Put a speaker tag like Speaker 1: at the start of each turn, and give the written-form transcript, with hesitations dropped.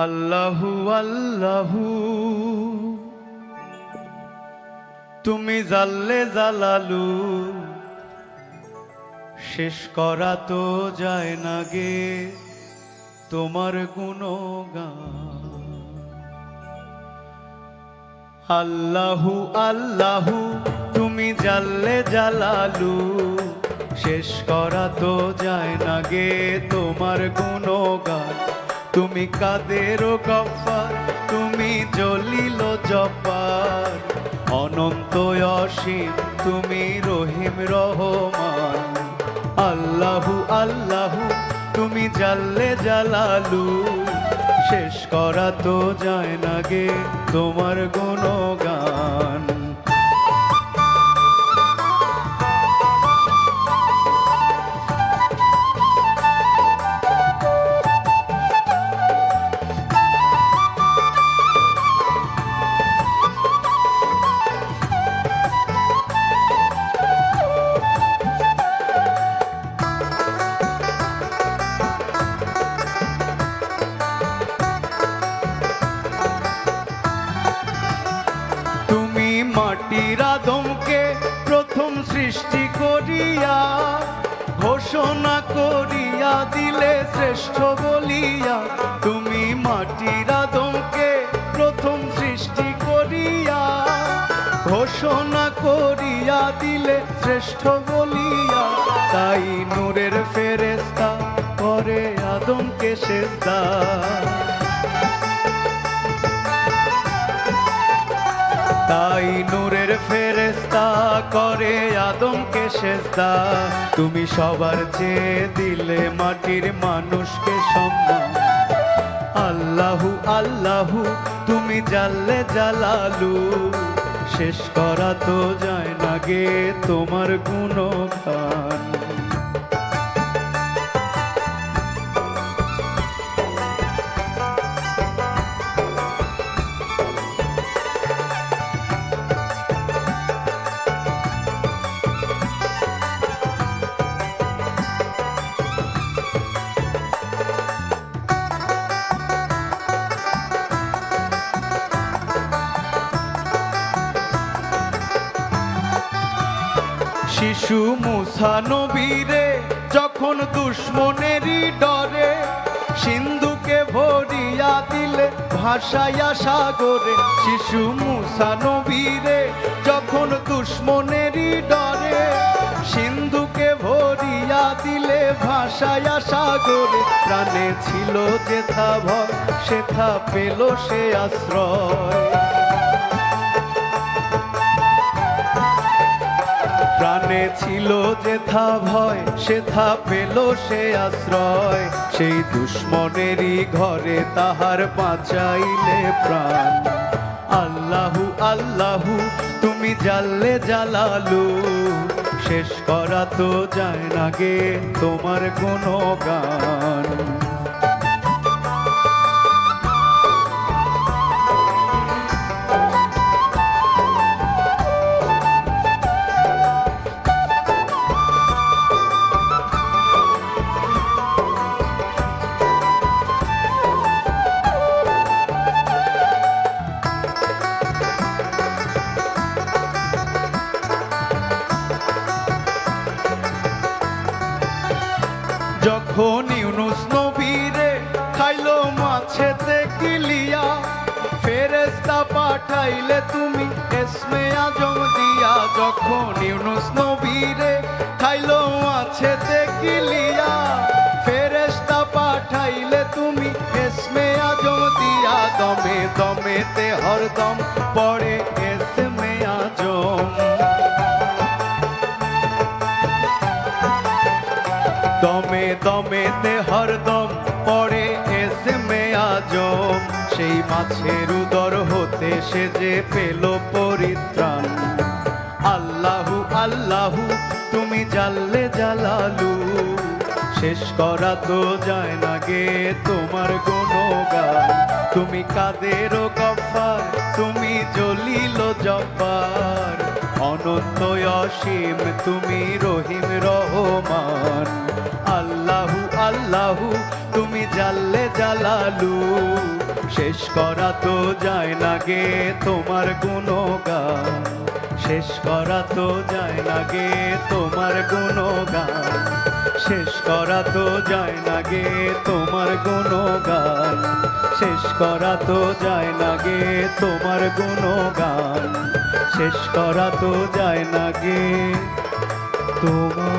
Speaker 1: আল্লাহু আল্লাহু তুমি জাল্লে জালালু, শেষ করা তো যায় না গে তোমার গুণগান। আল্লাহু আল্লাহু তুমি জাল্লে জালালু, শেষ করা তো যায় না গে তোমার গুণগান। তুমি কাদের গফফার, তুমি জলিল জব্বার, অনন্ত অসীম তুমি রহিম রহমান। আল্লাহু আল্লাহু তুমি জাল্লে জালালু, শেষ করা তো যায় না গে তোমার গুণগান। মাটির আদমকে প্রথম সৃষ্টি করিয়া, ঘোষণা করিয়া দিলে শ্রেষ্ঠ বলিয়া। তুমি মাটির আদমকে প্রথম সৃষ্টি করিয়া, ঘোষণা করিয়া দিলে শ্রেষ্ঠ বলিয়া। তাই নূরের ফেরেশতা করে আদমকে সেজদা, তাই নূরের ফেরেশতা করে আদমকে সেজদা। তুমি সবার চেয়ে দিলে মাটির মানুষকে সম্মান। আল্লাহু আল্লাহু তুমি জাল্লে জালালু, শেষ করা তো যায় না গে তোমার গুণগান। শিশু মুসা নবীরে যখন দুশ্মনেরই ডরে, সিন্ধুকে ভরিয়া দিলে ভাসাইয়া সাগরে। শিশু মুসা নবীরে যখন দুশ্মনেরই ডরে, সিন্ধুকে ভরিয়া দিলে ভাসাইয়া সাগরে। প্রাণে ছিল যেথা ভয়, সেথা পেল সে আশ্রয়। প্রাণে ছিল যেথা ভয়, সেথা পেল সে আশ্রয়। সেই দুশ্মনেরই ঘরে তাহার বাঁচাইলে প্রাণ। আল্লাহু আল্লাহু তুমি জাল্লে জালালু, শেষ করা তো যায় না গে তোমার গুণগান। যখন ইউনুস নবীরে খাইলো মাছেতে কিলিয়া, ফেরেশতা পাঠাইলে তুমি ইসমে আজম দিয়া। যখন ইউনুস নবীরে খাইলো মাছেতে কিলিয়া, ফেরেশতা পাঠাইলে তুমি ইসমে আজম দিয়া। দমে দমেতে হরদম পড়ে ইসমে আজম, দমে দমেতে হরদম পড়ে ইসমে আজম। সেই মাছের উদর হতে সে যে পেল পরিত্রাণ। আল্লাহু আল্লাহু তুমি জাল্লে জালালু, শেষ করা তো যায় না গে তোমার গুণগান। তুমি কাদের গফফার, তুমি জলিল জব্বার, অনন্ত অসীম তুমি রহিম রহমান। আল্লাহু আল্লাহু তুমি জাল্লে জালালু, শেষ করা তো যায় না গে তোমার গুণগান, শেষ করা তো যায় না গে তোমার গুণগান, শেষ করা তো যায় না গে তোমার গুণগান, শেষ করা তো যায় না গে তোমার গুণগান, শেষ করা তো যায় না গে তোমার